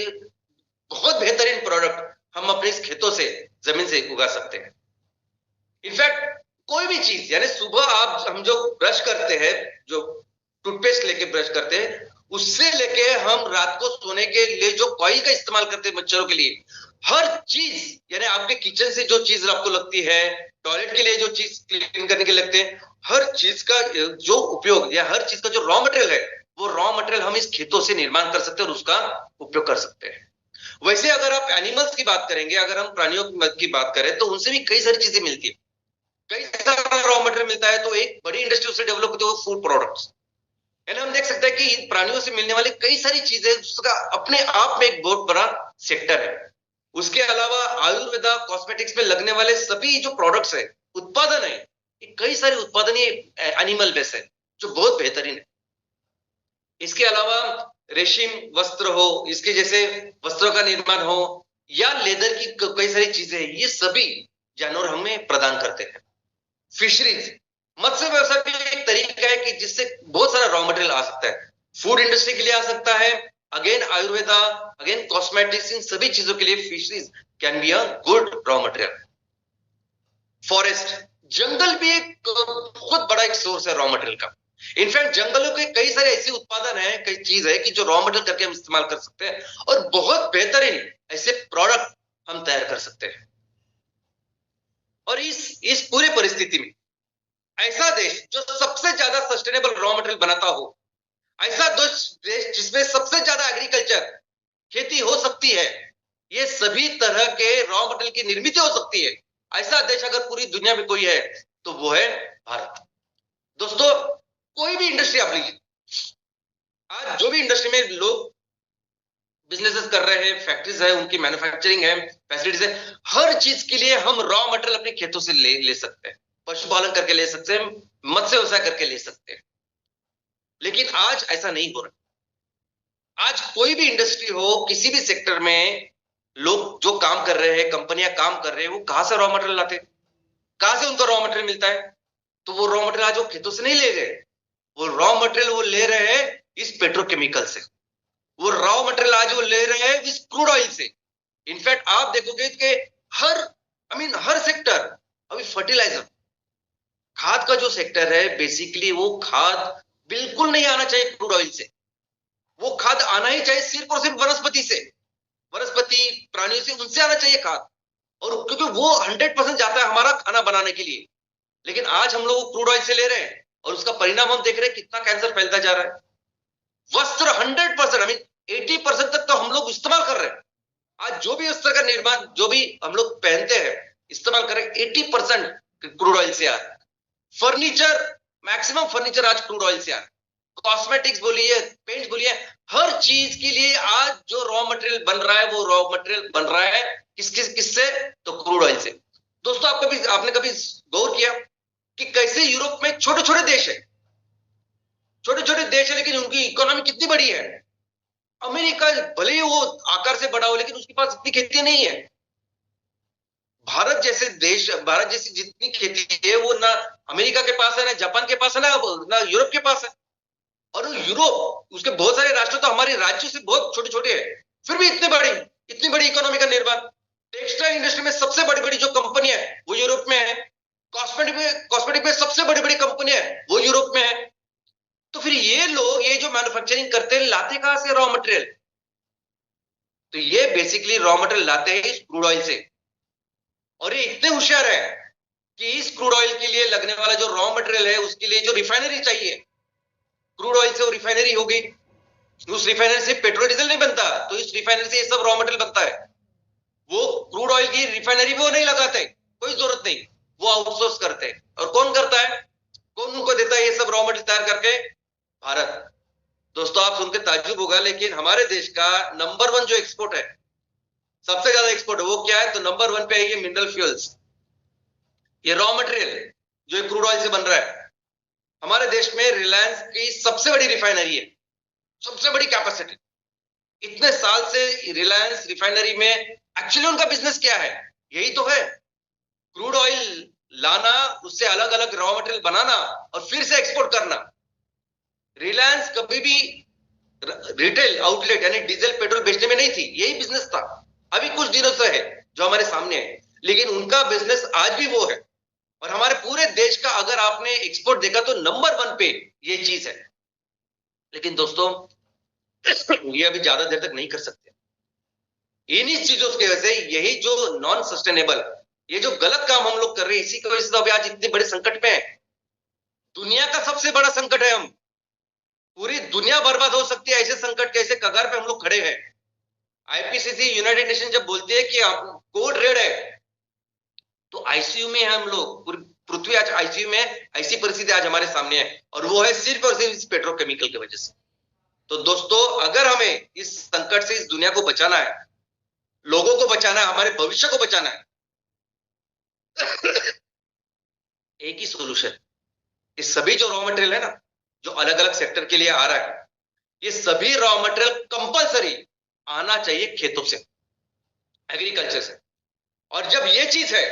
बहुत बेहतरीन प्रोडक्ट हम अपने इस खेतों से, जमीन से उगा सकते हैं। इनफैक्ट कोई भी चीज, यानी सुबह आप हम जो ब्रश करते हैं, जो टूथपेस्ट लेके ब्रश करते हैं, उससे लेके हम रात को सोने के लिए जो कॉइल का इस्तेमाल करते हैं मच्छरों के लिए, हर चीज, यानी आपके किचन से जो चीज आपको लगती है, टॉयलेट के लिए जो चीज क्लीन करने के लिए लगते हैं, हर चीज का जो उपयोग या हर चीज का जो रॉ मटेरियल है, वो रॉ मटेरियल हम इस खेतों से निर्माण कर सकते हैं और उसका उपयोग कर सकते हैं। वैसे अगर आप एनिमल्स की बात करेंगे, अगर हम प्राणियों की बात करें, तो उनसे भी कई सारी चीजें मिलती है, कई सारा रॉ मटेरियल मिलता है। तो एक बड़ी इंडस्ट्री उससे डेवलप होती है, फूड प्रोडक्ट्स। यानी हम देख सकते हैं कि प्राणियों से मिलने वाली कई सारी चीजें, उसका अपने आप में एक बहुत बड़ा सेक्टर है। उसके अलावा आयुर्वेदा कॉस्मेटिक्स में लगने वाले सभी जो प्रोडक्ट्स है, उत्पादन है, ये कई सारे उत्पादन ये एनिमल बेस है, जो बहुत बेहतरीन है। इसके अलावा रेशम वस्त्र हो, इसके जैसे वस्त्रों का निर्माण हो, या लेदर की कई सारी चीजें, ये सभी जानवर हमें प्रदान करते हैं। फिशरीज, मत्स्य व्यवसाय भी एक तरीका है कि जिससे बहुत सारा रॉ मटेरियल आ सकता है, फूड इंडस्ट्री के लिए आ सकता है। अगेन आयुर्वेदा, अगेन कॉस्मेटिक्स, इन सभी चीजों के लिए fisheries can be a good raw material. Forest, जंगल भी एक बहुत बड़ा एक सोर्स है रॉ मटेरियल का। इनफैक्ट जंगलों के कई सारे ऐसे उत्पादन है, कई चीज है कि जो रॉ मटेरियल करके हम इस्तेमाल कर सकते हैं और बहुत बेहतरीन ऐसे प्रोडक्ट हम तैयार कर सकते हैं। और इस पूरी परिस्थिति में ऐसा देश जो सबसे ज्यादा सस्टेनेबल रॉ मटेरियल बनाता हो, ऐसा देश जिसमें सबसे ज्यादा एग्रीकल्चर खेती हो सकती है, ये सभी तरह के रॉ मटेरियल की निर्मित हो सकती है, ऐसा देश अगर पूरी दुनिया में कोई है तो वो है भारत। दोस्तों, कोई भी इंडस्ट्री आप लीजिए, आज जो भी इंडस्ट्री में लोग बिजनेसेस कर रहे हैं, फैक्ट्रीज है, उनकी मैन्युफैक्चरिंग है, फैसिलिटीज है, हर चीज के लिए हम रॉ मटेरियल अपने खेतों से ले सकते हैं, पशुपालन करके ले सकते हैं, मत्स्य व्यवसाय करके ले सकते हैं। लेकिन आज ऐसा नहीं हो रहा। आज कोई भी इंडस्ट्री हो, किसी भी सेक्टर में लोग जो काम कर रहे हैं, कंपनियां काम कर रहे हैं, वो कहां से रॉ मटेरियल लाते हैं? कहां से उनको रॉ मटेरियल मिलता है? तो वो रॉ मटेरियल आज वो खेतों से नहीं ले रहे, वो रॉ मटेरियल वो ले रहे हैं इस पेट्रोकेमिकल से, वो रॉ मटेरियल आज वो ले रहे हैं इस क्रूड ऑयल से। इनफैक्ट आप देखोगे कि हर हर सेक्टर, अभी फर्टिलाइजर, खाद का जो सेक्टर है, बेसिकली वो खाद बिल्कुल नहीं आना चाहिए क्रूड ऑयल से, वो खाद आना ही चाहिए सिर्फ और सिर्फ वनस्पति से, वनस्पति प्राणियों से, उनसे आना चाहिए खाद। और क्योंकि वो 100% जाता है हमारा खाना बनाने के लिए। लेकिन आज हम लोग क्रूड ऑयल से ले रहे हैं और उसका परिणाम हम देख रहे हैं, कितना कैंसर फैलता जा रहा है। वस्त्र 100%, 80% तक तो हम लोग इस्तेमाल कर रहे हैं। आज जो भी वस्त्र का निर्माण, जो भी हम लोग पहनते हैं, इस्तेमाल कर रहे हैं, 80% क्रूड ऑयल से आ रहा है। फर्नीचर, मैक्सिमम फर्नीचर आज क्रूड ऑयल से आ रहा है। कॉस्मेटिक्स बोलिए, पेंट बोलिए, हर चीज के लिए आज जो रॉ मटेरियल बन रहा है, वो रॉ मटेरियल बन रहा है किससे? तो क्रूड ऑयल से। दोस्तों, आपने कभी गौर किया कि कैसे यूरोप में छोटे छोटे देश है, छोटे छोटे देश है, लेकिन उनकी इकोनॉमी कितनी बड़ी है। अमेरिका भले ही वो आकार से बड़ा हो, लेकिन उसके पास इतनी खेती नहीं है। भारत जैसे देश, भारत जैसी जितनी खेती है, वो ना अमेरिका के पास है, ना जापान के पास है, ना यूरोप के पास है। और यूरोप, उसके बहुत सारे राष्ट्र तो हमारे राज्यों से बहुत छोटे छोटे हैं, फिर भी इतनी बड़ी इकोनॉमी का निर्माण। टेक्सटाइल इंडस्ट्री में सबसे बड़ी बड़ी जो कंपनी है वो यूरोप में है। कॉस्मेटिक में सबसे बड़ी बड़ी कंपनी है वो यूरोप में है। तो फिर ये लोग ये जो मैन्युफैक्चरिंग करते हैं, लाते कहां से रॉ मटेरियल? तो ये बेसिकली रॉ मटेरियल लाते हैं इस क्रूड ऑयल से। और ये इतने होशियार है कि इस क्रूड ऑयल के लिए लगने वाला जो रॉ मटेरियल है, उसके लिए जो रिफाइनरी चाहिए, क्रूड ऑयल से वो रिफाइनरी होगी, उस रिफाइनरी से पेट्रोल डीजल नहीं बनता, तो इस रिफाइनरी से ये सब रॉ मटेरियल बनता है। वो क्रूड ऑयल की रिफाइनरी में वो नहीं लगाते, कोई जरूरत नहीं, वो आउटसोर्स करते हैं। और कौन करता है, कौन उनको देता है ये सब रॉ मटेरियल तैयार करके? भारत। दोस्तों आप सुन के ताज्जुब होगा, लेकिन हमारे देश का नंबर 1 जो एक्सपोर्ट है, सबसे ज्यादा एक्सपोर्ट है, वो क्या है? तो नंबर 1 पे है ये मिनरल फ्यूल्स, ये रॉ मटेरियल जो क्रूड ऑयल से बन रहा है। हमारे देश में रिलायंस की सबसे बड़ी रिफाइनरी है, सबसे बड़ी कैपेसिटी। इतने साल से रिलायंस रिफाइनरी में एक्चुअली उनका बिजनेस क्या है? यही तो है, क्रूड ऑयल लाना, उससे अलग अलग रॉ मटेरियल बनाना और फिर से एक्सपोर्ट करना। रिलायंस कभी भी रिटेल आउटलेट यानी डीजल पेट्रोल बेचने में नहीं थी, यही बिजनेस था। अभी कुछ दिनों से है जो हमारे सामने है, लेकिन उनका बिजनेस आज भी वो है। और हमारे पूरे देश का अगर आपने एक्सपोर्ट देखा तो नंबर 1 पे ये चीज है। लेकिन दोस्तों ये अभी ज्यादा देर तक नहीं कर सकते इन्हीं चीजों की वजह से। यही जो नॉन सस्टेनेबल, ये जो गलत काम हम लोग कर रहे हैं, इसी की वजह से तो अभी आज इतने बड़े संकट में है। दुनिया का सबसे बड़ा संकट है, हम पूरी दुनिया बर्बाद हो सकती है ऐसे संकट के, ऐसे कगार पे हम लोग खड़े हैं। आईपीसीसी यूनाइटेड नेशन जब बोलती है कि कोड रेड है, तो आईसीयू में है हम लोग। पूरी पृथ्वी आज आईसीयू में, ऐसी परिस्थिति आज हमारे सामने है, और वो है सिर्फ और सिर्फ इस पेट्रोकेमिकल की वजह से। तो दोस्तों अगर हमें इस संकट से इस दुनिया को बचाना है, लोगों को बचाना है, हमारे भविष्य को बचाना है, एक ही सोल्यूशन, ये सभी जो रॉ मटेरियल है ना, जो अलग अलग सेक्टर के लिए आ रहा है, ये सभी रॉ मटेरियल कंपलसरी आना चाहिए खेतों से, एग्रीकल्चर से। और जब ये चीज है,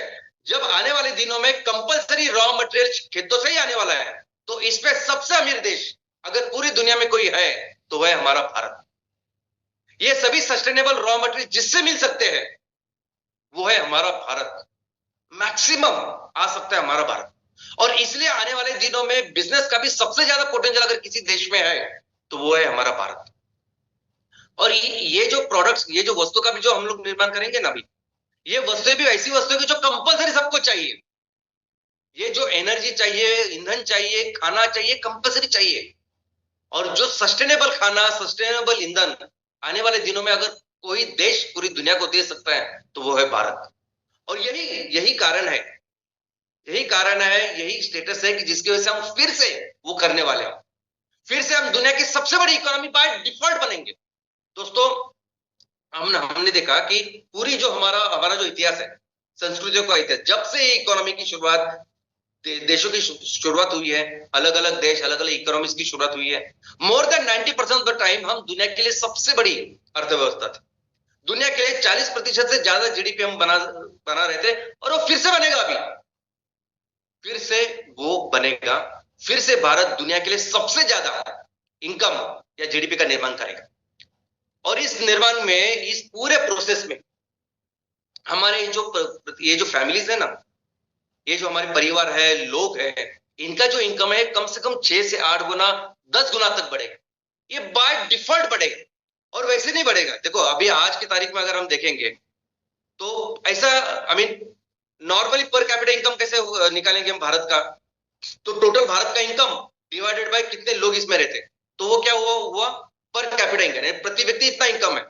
जब आने वाले दिनों में कंपलसरी रॉ मटेरियल खेतों से ही आने वाला है, तो इस पे सबसे अमीर देश अगर पूरी दुनिया में कोई है तो वह हमारा भारत। ये सभी सस्टेनेबल रॉ मटेरियल जिससे मिल सकते हैं वो है हमारा भारत। मैक्सिमम आ सकता है हमारा भारत। और इसलिए आने वाले दिनों में बिजनेस का भी सबसे ज्यादा पोटेंशियल अगर किसी देश में है तो वो है हमारा भारत। और ये जो प्रोडक्ट्स, ये जो वस्तु का भी जो हम लोग निर्माण करेंगे ना, अभी ये वस्तुएं भी ऐसी वस्तुएं जो कंपलसरी सबको चाहिए। ये जो एनर्जी चाहिए, ईंधन चाहिए, खाना चाहिए, कंपलसरी चाहिए। और जो सस्टेनेबल खाना, सस्टेनेबल ईंधन आने वाले दिनों में अगर कोई देश पूरी दुनिया को दे सकता है तो वो है भारत। और यही यही कारण है, यही कारण है, यही स्टेटस है कि जिसकी वजह से हम फिर से वो करने वाले हैं। फिर से हम दुनिया की सबसे बड़ी इकोनॉमी बाय डिफॉल्ट बनेंगे। दोस्तों हमने देखा कि पूरी जो हमारा हमारा जो इतिहास है, संस्कृतियों का इतिहास, जब से इकोनॉमी की शुरुआत, देशों की शुरुआत हुई है, अलग अलग देश, अलग अलग इकोनॉमीज की शुरुआत हुई है, more than 90% of the time हम दुनिया के लिए सबसे बड़ी अर्थव्यवस्था थी। दुनिया के लिए 40% से ज्यादा जीडीपी हम बना रहे थे, और वो फिर से बनेगा। अभी फिर से वो बनेगा, फिर से भारत दुनिया के लिए सबसे ज्यादा इनकम या जीडीपी का निर्माण करेगा। और इस निर्माण में, इस पूरे प्रोसेस में हमारे ये जो फैमिलीज है ना, ये जो हमारे परिवार है, लोग है, इनका जो इनकम है कम से कम 6 से 8 गुना, 10 गुना तक बढ़ेगा। ये बाय डिफॉल्ट बढ़ेगा, और वैसे नहीं बढ़ेगा। देखो अभी आज की तारीख में अगर हम देखेंगे तो ऐसा, I mean normally per capita income कैसे निकालेंगे हम भारत का? तो टोटल भारत का इनकम डिवाइडेड बाय कितने लोग इसमें रहते, तो वो क्या हुआ पर कैपिटा इनकम, प्रति व्यक्ति इतना इनकम है।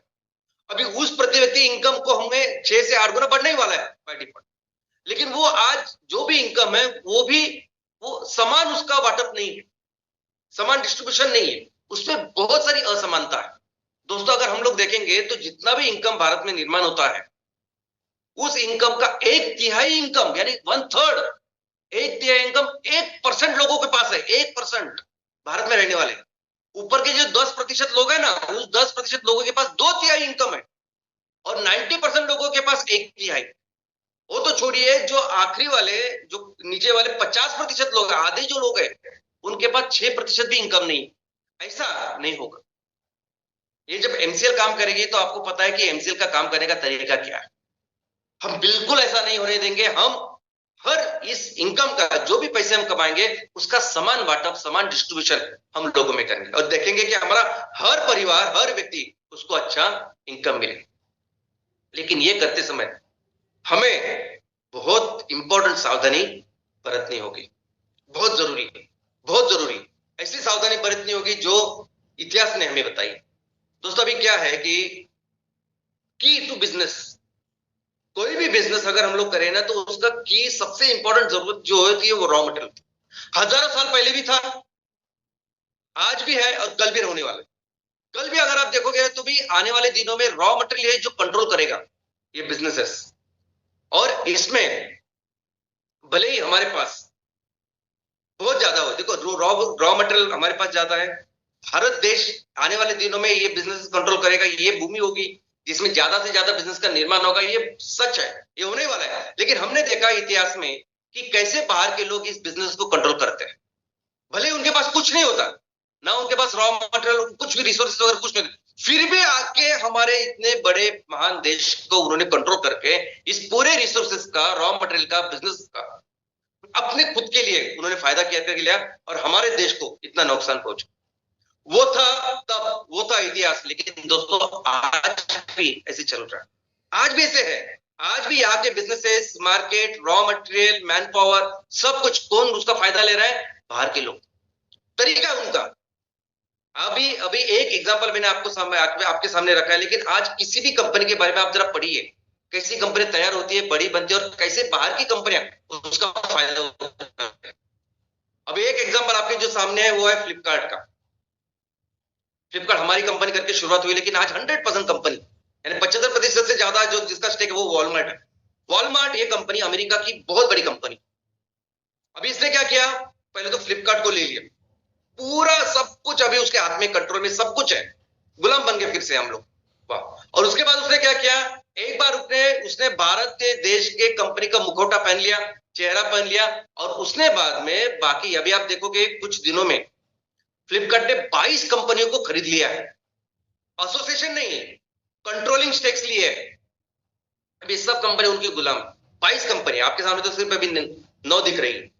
अभी उस प्रति व्यक्ति इनकम को हमें 6 से 8 गुना बढ़ने ही वाला है बाय डिफॉल्ट। लेकिन वो आज जो भी इनकम है वो समान उसका वाटअप नहीं है, समान डिस्ट्रीब्यूशन नहीं है, उसमें बहुत सारी असमानता है। दोस्तों अगर हम लोग देखेंगे तो जितना भी इनकम भारत में निर्माण होता है, उस इनकम का 1/3 इनकम यानी 1/3, 1/3 इनकम 1% लोगों के पास है। 1% भारत में रहने वाले, ऊपर के जो 10% लोग हैं ना, उस 10% लोगों के पास 2/3 इनकम है, और 90% लोगों के पास 1/3। वो तो छोड़िए, जो आखिरी वाले, जो नीचे वाले 50% लोग हैं, आधे जो लोग हैं, उनके पास 6% भी इनकम नहीं। ऐसा नहीं होगा। ये जब एमसीएल काम करेगी तो आपको पता है कि एमसीएल का काम करने का तरीका क्या है। हम बिल्कुल ऐसा नहीं होने देंगे। हम हर इस इनकम का, जो भी पैसे हम कमाएंगे, उसका समान वाटअप, समान डिस्ट्रीब्यूशन हम लोगों में करेंगे, और देखेंगे कि हमारा हर परिवार, हर व्यक्ति उसको अच्छा इनकम मिले। लेकिन ये करते समय हमें बहुत इंपॉर्टेंट सावधानी बरतनी होगी, बहुत जरूरी है, बहुत जरूरी। ऐसी सावधानी बरतनी होगी जो इतिहास ने हमें बताई। दोस्तों अभी क्या है कि की टू बिजनेस, कोई भी बिजनेस अगर हम लोग करें ना, तो उसका की सबसे इंपॉर्टेंट जरूरत जो होती है वो रॉ मटेरियल। हजारों साल पहले भी था, आज भी है और कल भी होने वाला है। कल भी अगर आप देखोगे तो भी आने वाले दिनों में रॉ मटेरियल है जो कंट्रोल करेगा ये बिजनेसेस। और इसमें भले ही हमारे पास बहुत ज्यादा हो, देखो रॉ रॉ मटेरियल हमारे पास ज्यादा है, भारत देश आने वाले दिनों में ये बिजनेस कंट्रोल करेगा, ये भूमि होगी जिसमें ज्यादा से ज्यादा बिजनेस का निर्माण होगा, ये सच है, ये होने वाला है। लेकिन हमने देखा इतिहास में कि कैसे बाहर के लोग इस बिजनेस को कंट्रोल करते हैं। भले उनके पास कुछ नहीं होता ना, उनके पास रॉ मटेरियल कुछ भी रिसोर्सेज वगैरह कुछ नहीं, फिर भी आके हमारे इतने बड़े महान देश को उन्होंने कंट्रोल करके इस पूरे रिसोर्सेज का, रॉ मटेरियल का, बिजनेस का अपने खुद के लिए उन्होंने फायदा किया कर लिया और हमारे देश को इतना नुकसान पहुंचा। वो था तब, वो था इतिहास। लेकिन दोस्तों आज भी ऐसे चल रहा है, आज भी ऐसे है। आज भी यहाँ के businesses, market, raw material, man power, सब कुछ कौन उसका फायदा ले रहा है? बाहर के लोग। तरीका उनका। अभी अभी एक एग्जांपल मैंने आपके सामने रखा है, लेकिन आज किसी भी कंपनी के बारे में आप जरा पढ़िए, कैसी कंपनी तैयार होती है, बड़ी बनती है और कैसे बाहर की कंपनियां उसका फायदा होता है। अभी एक एग्जांपल आपके जो सामने है वो है फ्लिपकार्ट का। फ्लिपकार्ट हमारी कंपनी करके शुरुआत हुई, लेकिन आज 100% कंपनी, यानी 75% से ज्यादा जो जिसका स्टेक है वो वॉलमार्ट है। वॉलमार्ट ये कंपनी अमेरिका की बहुत बड़ी कंपनी। अभी इसने क्या किया? पहले तो फ्लिपकार्ट को ले लिया, पूरा सब कुछ अभी उसके हाथ में, कंट्रोल में सब कुछ है, गुलाम बन गए फिर से हम लोग। वाह। और उसके बाद उसने क्या किया? एक बार उसने भारत के देश के कंपनी का मुखौटा पहन लिया, चेहरा पहन लिया, और उसने बाद में बाकी, अभी आप देखोगे कुछ दिनों में फ्लिपकार्ट ने 22 कंपनियों को खरीद लिया है। एसोसिएशन नहीं है, कंट्रोलिंग स्टेक्स लिए है। अभी सब कंपनी उनकी गुलाम। 22 कंपनी आपके सामने तो सिर्फ अभी 9 दिख रही है।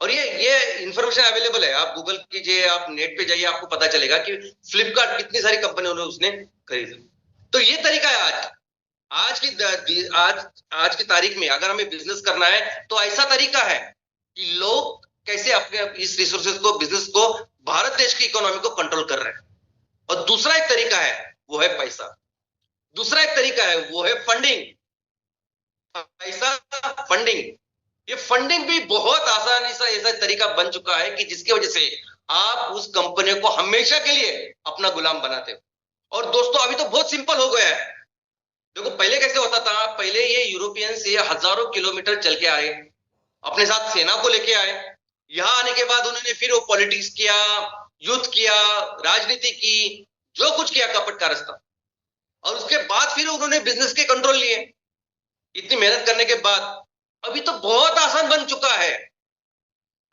और ये इंफॉर्मेशन अवेलेबल है, आप गूगल कीजिए, आप नेट पे जाइए, आपको पता चलेगा कि फ्लिपकार्ट कितनी सारी कंपनियों ने उसने खरीदा। तो ये तरीका है आज। आज की तारीख में अगर हमें बिजनेस करना है तो ऐसा तरीका है कि लोग कैसे अपने इस रिसोर्सेज को, बिजनेस को, भारत देश की इकोनॉमी को कंट्रोल कर रहे हैं। और दूसरा एक तरीका है वो है पैसा। दूसरा एक तरीका है वो है फंडिंग। पैसा, फंडिंग। ये फंडिंग भी बहुत आसानी से ऐसा तरीका बन चुका है कि जिसकी वजह से आप उस कंपनी को हमेशा के लिए अपना गुलाम बनाते हो। और दोस्तों अभी तो बहुत सिंपल हो गया है। देखो पहले कैसे होता था? पहले ये यूरोपियंस ये हजारों किलोमीटर चल के आए, अपने साथ सेना को लेके आए। यहां आने के बाद उन्होंने फिर वो पॉलिटिक्स किया, युद्ध किया, राजनीति की, जो कुछ किया कपट का रास्ता। और उसके बाद फिर उन्होंने बिजनेस के कंट्रोल लिए। इतनी मेहनत करने के बाद अभी तो बहुत आसान बन चुका है।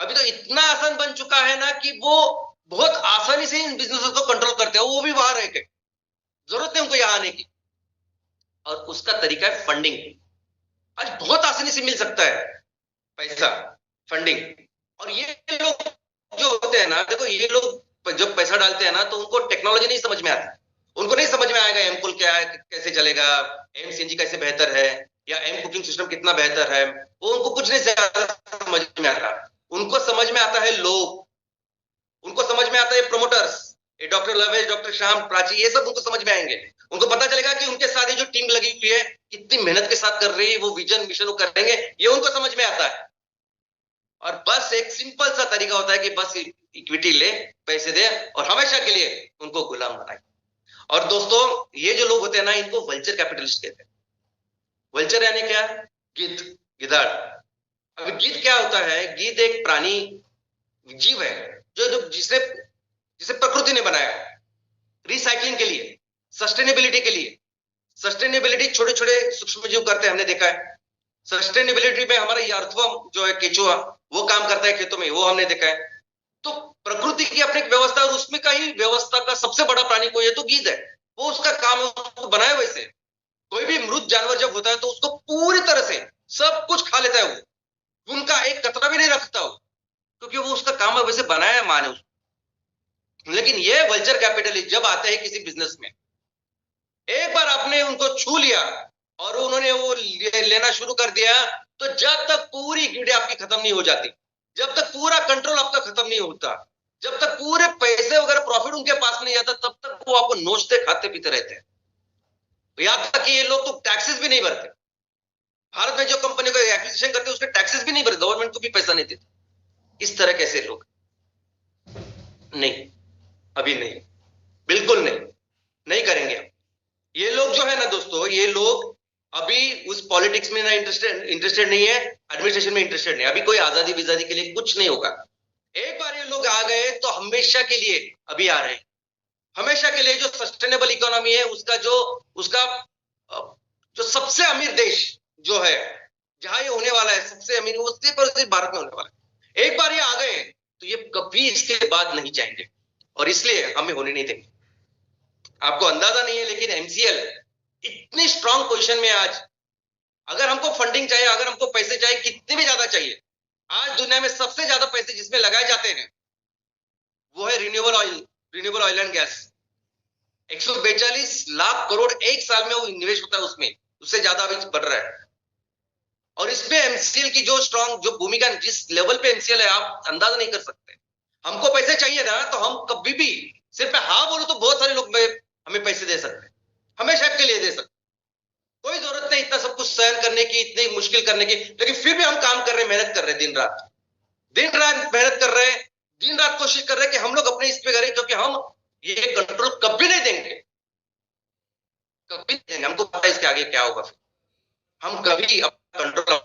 अभी तो इतना आसान बन चुका है ना कि वो बहुत आसानी से इन बिजनेस को कंट्रोल करते हैं, वो भी बाहर रह के, जरूरत नहीं उनको यहां आने की। और उसका तरीका है फंडिंग। आज बहुत आसानी से मिल सकता है पैसा, फंडिंग। और ये लोग जो होते हैं ना, देखो ये लोग जब पैसा डालते हैं ना तो उनको टेक्नोलॉजी नहीं समझ में आती। उनको नहीं समझ में आएगा एमकूल क्या है, कैसे चलेगा, एम सीएनजी कैसे बेहतर है, या एम कुकिंग सिस्टम कितना बेहतर है, वो उनको कुछ नहीं समझ में आता। उनको समझ में आता है लोग, उनको समझ में आता है प्रमोटर्स, ये डॉक्टर लवेश, डॉक्टर श्याम, प्राची, ये सब उनको समझ में आएंगे। उनको पता चलेगा कि उनके साथ जो टीम लगी हुई है कितनी मेहनत के साथ कर रही है, वो विजन मिशन वो करेंगे, ये उनको समझ में आता है। और बस एक सिंपल सा तरीका होता है कि बस इक्विटी ले, पैसे दे और हमेशा के लिए उनको गुलाम बनाए। और दोस्तों ये जो लोग होते हैं ना, इनको वल्चर कैपिटलिस्ट कहते हैं। वल्चर यानी क्या? गिद्ध, गिधाड़। अब गिद्ध क्या होता है? गिद्ध एक प्राणी जीव है जो जिसे जिसे प्रकृति ने बनाया रिसाइकलिंग के लिए, सस्टेनेबिलिटी के लिए। सस्टेनेबिलिटी छोटे छोटे सूक्ष्म जीव करते हैं, हमने देखा है। सस्टेनेबिलिटी में हमारा ये अर्थवर्म जो है, केचुआ, वो काम करता है खेतों में, वो हमने देखा है। तो प्रकृति की अपनी व्यवस्था, और उसमें का ही व्यवस्था का सबसे बड़ा प्राणी कोई है तो गिद्ध है। वो उसका काम उसको बनाया वैसे। कोई भी मृत जानवर जब होता है तो उसको पूरी तरह से सब कुछ खा लेता है वो, उनका एक कतरा भी नहीं रखता हो, क्योंकि वो उसका काम वैसे बनाया है माने उसको। लेकिन ये वल्चर कैपिटलिस्ट जब आते हैं किसी बिजनेस में, एक बार आपने उनको छू लिया और उन्होंने वो लेना शुरू कर दिया, तो जब तक पूरी इक्विटी आपकी खत्म नहीं हो जाती, जब तक पूरा कंट्रोल आपका खत्म नहीं होता, जब तक पूरे पैसे वगैरह प्रॉफिट उनके पास नहीं आता, तब तक वो आपको नोचते खाते पीते रहते हैं। यहां तक कि ये लोग तो टैक्सेस भी नहीं भरते। भारत में जो कंपनी को एक्विजिशन करते हैं उसके टैक्सेस भी नहीं भरते, गवर्नमेंट को भी पैसा नहीं देते। इस तरह कैसे लोग? नहीं, अभी नहीं, बिल्कुल नहीं, नहीं करेंगे हम। ये लोग जो है ना दोस्तों, ये लोग अभी उस पॉलिटिक्स में ना इंटरेस्टेड नहीं है, एडमिनिस्ट्रेशन में इंटरेस्टेड नहीं। अभी कोई आजादी विजादी के लिए कुछ नहीं होगा। एक बार ये लोग आ गए तो हमेशा के लिए अभी आ रहे हैं, हमेशा के लिए। जो सस्टेनेबल इकोनॉमी है उसका उसका जो सबसे अमीर देश जो है, जहां ये होने वाला है सबसे अमीर, उससे पर सिर्फ भारत में होने वाला है। एक बार ये आ गए तो ये कभी इसके बाद नहीं जाएंगे, और इसलिए हमें होने नहीं देंगे। आपको अंदाजा नहीं है, लेकिन एमसीएल इतनी स्ट्रांग पोजीशन में आज, अगर हमको फंडिंग चाहिए, अगर हमको पैसे चाहिए, कितने भी ज्यादा चाहिए, आज दुनिया में सबसे ज्यादा पैसे जिसमें लगाए जाते हैं वो है renewable oil and gas. 142 lakh crore एक साल में वो निवेश होता है उसमें, उससे ज्यादा अभी बढ़ रहा है। और इसमें एमसीएल की जो स्ट्रांग जो भूमिका, जिस लेवल पे एमसीएल है, आप अंदाजा नहीं कर सकते। हमको पैसे चाहिए ना, तो हम कभी भी सिर्फ हाँ बोलो तो बहुत सारे लोग हमें पैसे दे सकते हैं, हमेशा के लिए दे सकते। कोई जरूरत नहीं इतना सब कुछ सहन करने की, इतनी मुश्किल करने की, लेकिन फिर भी हम काम कर रहे हैं, मेहनत कर रहे हैं, दिन रात मेहनत कर रहे हैं, दिन रात कोशिश कर रहे हैं कि हम लोग अपने इस पे करें, क्योंकि हम ये कंट्रोल कभी नहीं देंगे, कभी नहीं देंगे। हमको पता है इसके आगे क्या होगा। हम कभी अपना कंट्रोल,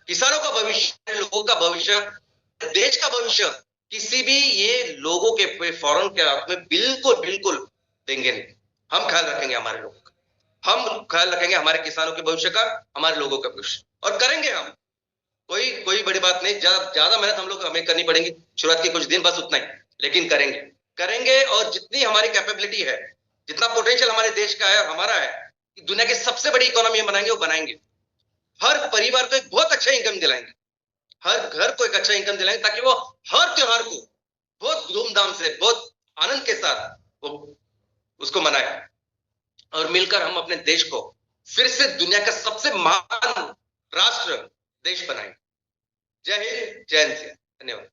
किसानों का भविष्य, लोगों का भविष्य, देश का भविष्य किसी भी ये लोगों के फॉरेन के हाथ में बिल्कुल बिल्कुल देंगे नहीं। हम ख्याल रखेंगे हमारे लोगों का, हम ख्याल रखेंगे हमारे किसानों के भविष्य का, हमारे लोगों का भविष्य, और करेंगे हम। कोई बड़ी बात नहीं, ज्यादा मेहनत हम लोग हमें करनी पड़ेगी शुरुआत के कुछ दिन, बस उतना ही, लेकिन करेंगे। और जितनी हमारी कैपेबिलिटी है, जितना पोटेंशियल हमारे देश का है, हमारा है, कि दुनिया की सबसे बड़ी इकोनॉमी हम बनाएंगे, वो बनाएंगे। हर परिवार को एक बहुत अच्छा इनकम दिलाएंगे, हर घर को एक अच्छा इनकम दिलाएंगे, ताकि वो हर त्योहार को बहुत धूमधाम से, बहुत आनंद के साथ वो उसको मनाए, और मिलकर हम अपने देश को फिर से दुनिया का सबसे महान राष्ट्र देश बनाए। जय हिंद, जय हिंद, धन्यवाद।